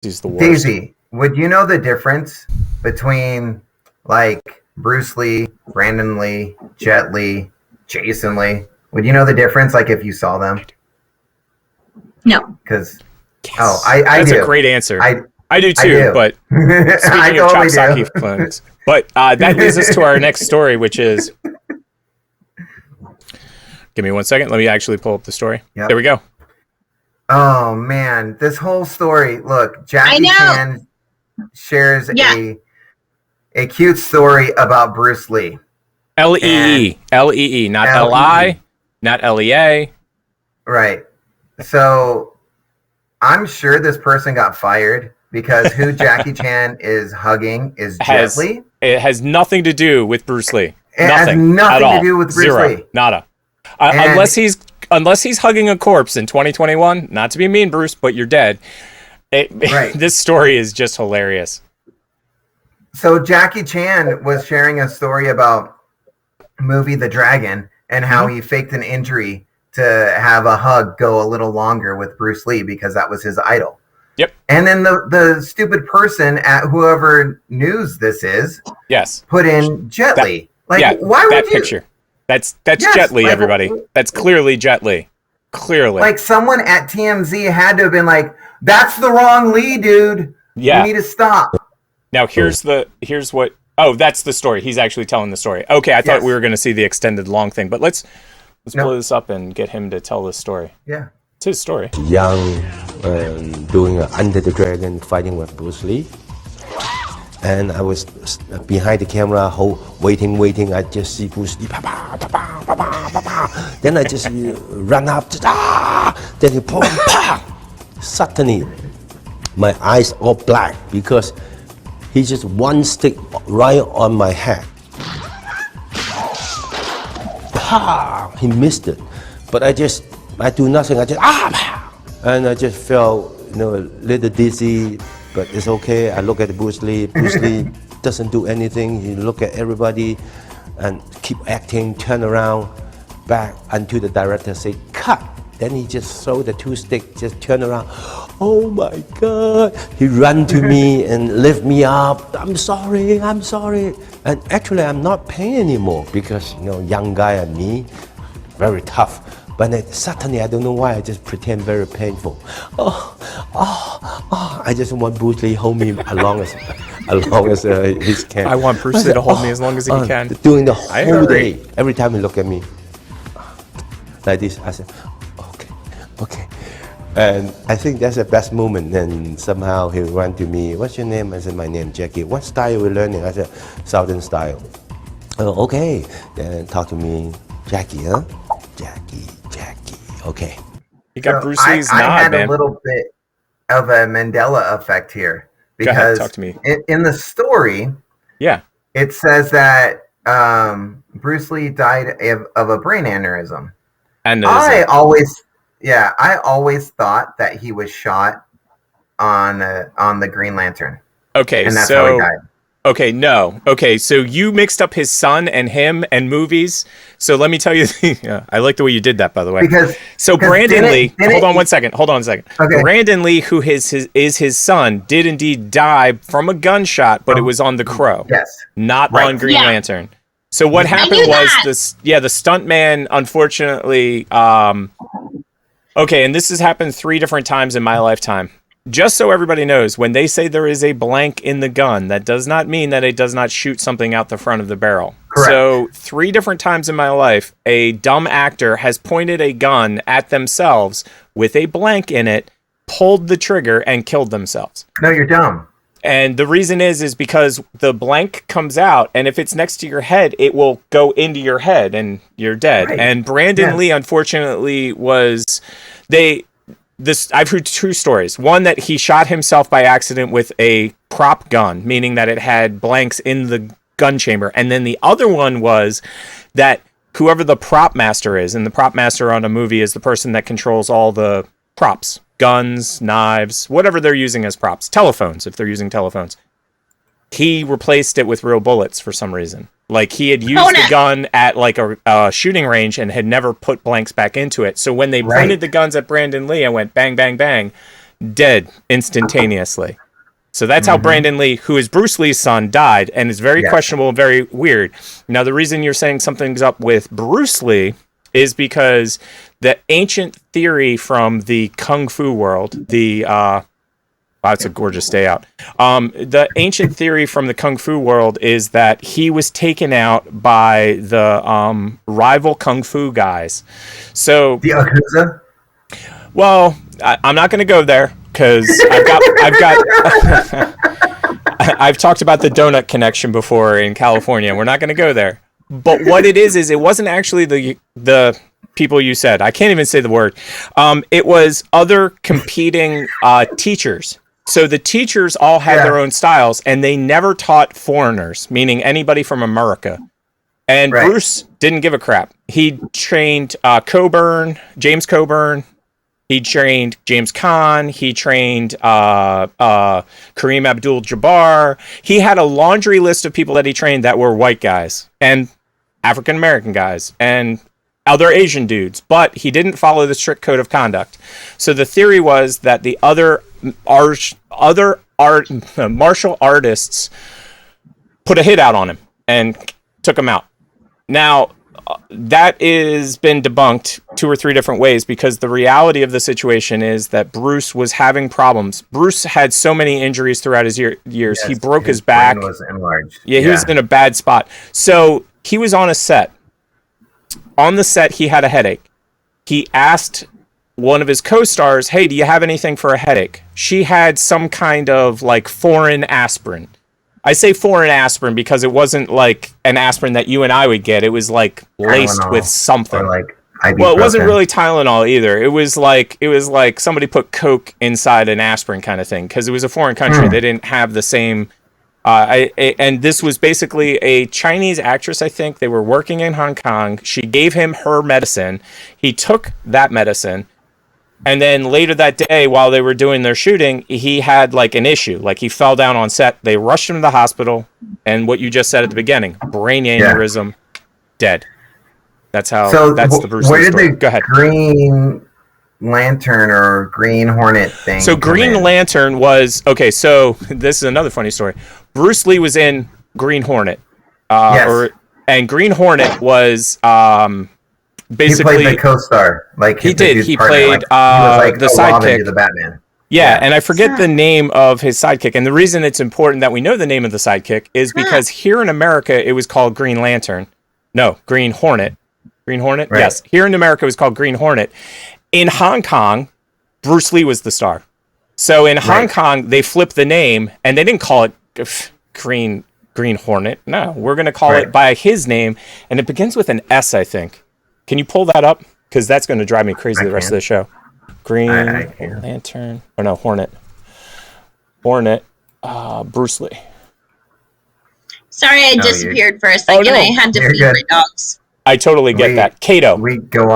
He's the worst. Daisy, would you know the difference between like Bruce Lee, Brandon Lee, Jet Li, Jason Lee? Would you know the difference, like if you saw them? No. Because Yes. I That's do. a great answer. I do too, do. but speaking of Chopsaki clones. But that leads us to our next story, which is... Give me 1 second. Let me actually pull up the story. Yep. There we go. Oh, man. This whole story. Look, Jackie Chan shares a cute story about Bruce Lee. L-E-E. L-E-E. Not L-I. Not L-E-A. Right. So I'm sure this person got fired because who Jackie Chan is hugging is Jet Li. It has nothing to do with Bruce Lee. It has nothing to do with Bruce Lee. Nada. Unless he's hugging a corpse in 2021. Not to be mean, Bruce, but you're dead. Right. This story is just hilarious. So Jackie Chan was sharing a story about movie The Dragon and how he faked an injury to have a hug go a little longer with Bruce Lee because that was his idol. Yep. And then the stupid person at whoever news this is, put in Jet Li. Like, why would that you? Picture? That's Jet Li, everybody. That's clearly Jet Li. Clearly. Like someone at TMZ had to have been like, "That's the wrong Lee, dude. Yeah. You need to stop." Now here's what. Oh, that's the story. He's actually telling the story. Okay, I thought we were going to see the extended long thing, but let's blow this up and get him to tell this story. Yeah. It's his story. Young, doing Under the Dragon, fighting with Bruce Lee. And I was behind the camera, waiting. I just see Bruce Lee. Then I just run up. Then he pull. Suddenly, my eyes all black because he just one stick right on my head. He missed it, but I do nothing. I just and I just felt a little dizzy, but it's okay. I look at Bruce Lee. Bruce Lee doesn't do anything. He look at everybody and keep acting. Turn around, back until the director say cut. Then he just throw the two sticks, just turn around. Oh my God! He run to me and lift me up. I'm sorry. And actually, I'm not pain anymore because young guy and me, very tough. But suddenly, I don't know why, I just pretend very painful. I just want Bruce Lee hold me as long as he can. I want Bruce Lee to hold me as long as he can. Doing the whole day. Every time he look at me like this, I said, okay. And I think that's the best moment. Then somehow he ran to me. What's your name? I said, my name Jackie. What style are we learning? I said, Southern style. Oh, okay. Then talk to me, Jackie, huh? Jackie. Okay. You got Bruce Lee's nod, I had man. a little bit of a Mandela effect here because Go ahead, talk to me. In the story, it says that Bruce Lee died of a brain aneurysm. And I always thought that he was shot on the Green Lantern. Okay, and that's how he died. Okay, no. Okay, so you mixed up his son and him and movies. So let me tell you, I like the way you did that, by the way. Because Brandon Lee, hold on one second. Okay. Brandon Lee, who is his son, did indeed die from a gunshot, but it was on the Crow. Yes. Not on Green Lantern. So what happened was the stuntman, unfortunately, okay, and this has happened 3 different times in my lifetime. Just so everybody knows, when they say there is a blank in the gun, that does not mean that it does not shoot something out the front of the barrel. Correct. So 3 different times in my life, a dumb actor has pointed a gun at themselves with a blank in it, pulled the trigger, and killed themselves. No, you're dumb. And the reason is because the blank comes out, and if it's next to your head, it will go into your head, and you're dead. Right. And Brandon Lee, unfortunately, I've heard 2 stories. One, that he shot himself by accident with a prop gun, meaning that it had blanks in the gun chamber. And then the other one was that whoever the prop master is, and the prop master on a movie is the person that controls all the props, guns, knives, whatever they're using as props, telephones, if they're using telephones. He replaced it with real bullets for some reason. Like he had used the gun at like a shooting range and had never put blanks back into it. So when they pointed the guns at Brandon Lee and went bang, bang, bang, dead instantaneously. So that's how Brandon Lee, who is Bruce Lee's son, died, and is very questionable and very weird. Now, the reason you're saying something's up with Bruce Lee is because the ancient theory from the Kung Fu world, wow, it's a gorgeous day out. The ancient theory from the Kung Fu world is that he was taken out by the rival Kung Fu guys. So The Yakuza? well, I'm not going to go there because I've talked about the donut connection before in California. We're not going to go there. But what it is it wasn't actually the people you said. I can't even say the word. It was other competing teachers. So the teachers all had their own styles, and they never taught foreigners, meaning anybody from America. And Bruce didn't give a crap. He trained James Coburn. He trained James Caan. He trained Kareem Abdul-Jabbar. He had a laundry list of people that he trained that were white guys and African-American guys and other Asian dudes. But he didn't follow the strict code of conduct. So the theory was that the other martial artists put a hit out on him and took him out. Now, that has been debunked 2 or 3 different ways because the reality of the situation is that Bruce was having problems. Bruce had so many injuries throughout his years. Yes, he broke his back. Was enlarged. Yeah, he was in a bad spot. So he was on a set. On the set, he had a headache. He asked one of his co-stars, "Hey, do you have anything for a headache?" She had some kind of like foreign aspirin. I say foreign aspirin because it wasn't like an aspirin that you and I would get. It was like laced with something. Or like ibuprofen. Well, it wasn't really Tylenol either. It was like somebody put Coke inside an aspirin kind of thing because it was a foreign country. They didn't have the same. And this was basically a Chinese actress, I think. They were working in Hong Kong. She gave him her medicine. He took that medicine. And then later that day, while they were doing their shooting, he had like an issue. Like he fell down on set. They rushed him to the hospital. And what you just said at the beginning, brain aneurysm, dead. That's how. So that's the Bruce Lee story. Go ahead. Green Lantern or Green Hornet thing? So Green Lantern was okay. So this is another funny story. Bruce Lee was in Green Hornet, and Green Hornet was basically he played the co-star. Like he did. He played the sidekick, the Batman. Yeah, and I forget the name of his sidekick. And the reason it's important that we know the name of the sidekick is because here in America it was called Green Lantern. No, Green Hornet. Green Hornet? Right. Yes. Here in America it was called Green Hornet. In Hong Kong, Bruce Lee was the star. So in Hong Kong, they flipped the name, and they didn't call it Green Hornet. No, we're going to call it by his name, and it begins with an S, I think. Can you pull that up? Because that's going to drive me crazy the rest of the show. Green Lantern. Oh, no, Hornet. Bruce Lee. Sorry, I disappeared for a second. I had to feed my dogs. I totally get that. Kato.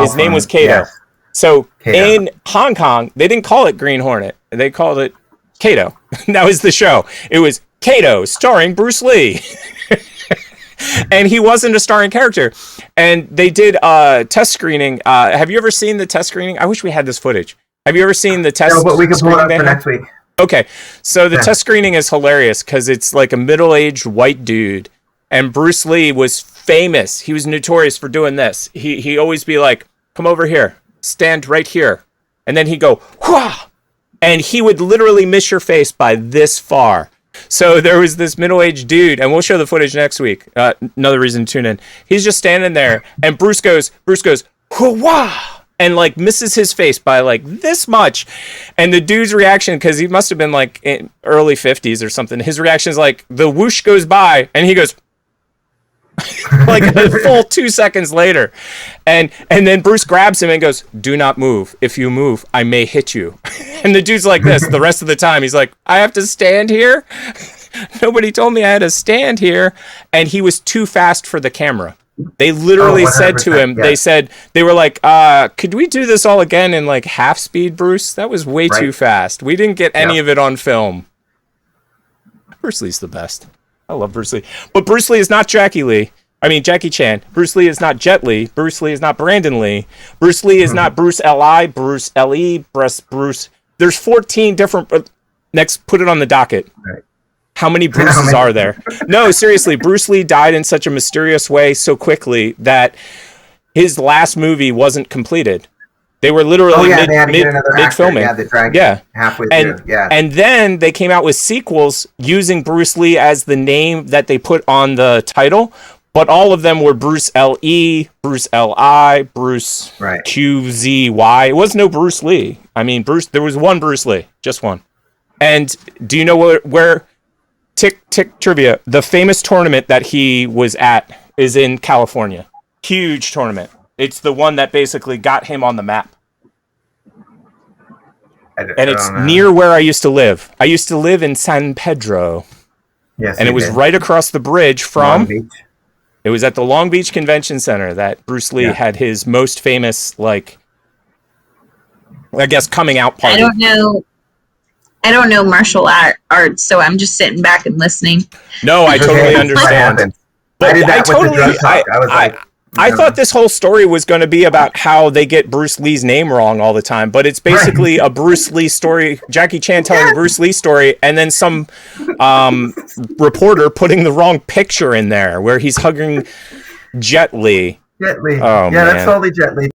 His name was Kato. Yes. So in Hong Kong, they didn't call it Green Hornet. They called it Kato. That was the show. It was Kato starring BruceLee. And he wasn't a starring character. And they did test screening. Have you ever seen the test screening? I wish we had this footage. Have you ever seen the test screening? No, but we can pull it up for next week. Okay. So the test screening is hilarious because it's like a middle-aged white dude. And Bruce Lee was famous. He was notorious for doing this. He always be like, come over here. Stand right here. And then he'd go, whah! And he would literally miss your face by this far. So there was this middle-aged dude, and we'll show the footage next week. Another reason to tune in. He's just standing there, and Bruce goes, whah! And like misses his face by like this much. And the dude's reaction, because he must have been like in early 50s or something, his reaction is like the whoosh goes by, and he goes, like a full 2 seconds later. And then Bruce grabs him and goes, do not move. If you move, I may hit you. And the dude's like this the rest of the time. He's like, I have to stand here? Nobody told me I had to stand here. And he was too fast for the camera. They literally said to him, they were like, could we do this all again in like half speed, Bruce? That was way too fast. We didn't get any of it on film. Bruce Lee's the best. I love Bruce Lee. But Bruce Lee is not Jackie Chan. Bruce Lee is not Jet Li. Bruce Lee is not Brandon Lee. Bruce Lee is not Bruce L.I., Bruce L.E., Bruce. There's 14 different. Next, put it on the docket. Right. How many Bruces are there? No, seriously, Bruce Lee died in such a mysterious way so quickly that his last movie wasn't completed. They were literally mid filming. Halfway through. And then they came out with sequels using Bruce Lee as the name that they put on the title, but all of them were Bruce L.E., Bruce L.I., Bruce QZY. It was no Bruce Lee. I mean, there was one Bruce Lee, just one. And do you know where Tick trivia, the famous tournament that he was at is in California. Huge tournament. It's the one that basically got him on the map. And it's near where I used to live. I used to live in San Pedro. Yes, and it was right across the bridge from... Long Beach. It was at the Long Beach Convention Center that Bruce Lee had his most famous, like, I guess, coming out party. I don't know martial arts, so I'm just sitting back and listening. No, I totally understand. But I did that with the drug talk. I was like... I thought this whole story was going to be about how they get Bruce Lee's name wrong all the time, but it's basically a Bruce Lee story, Jackie Chan telling a Bruce Lee story, and then some reporter putting the wrong picture in there where he's hugging Jet Li. Jet Li. Oh, yeah, that's totally Jet Li.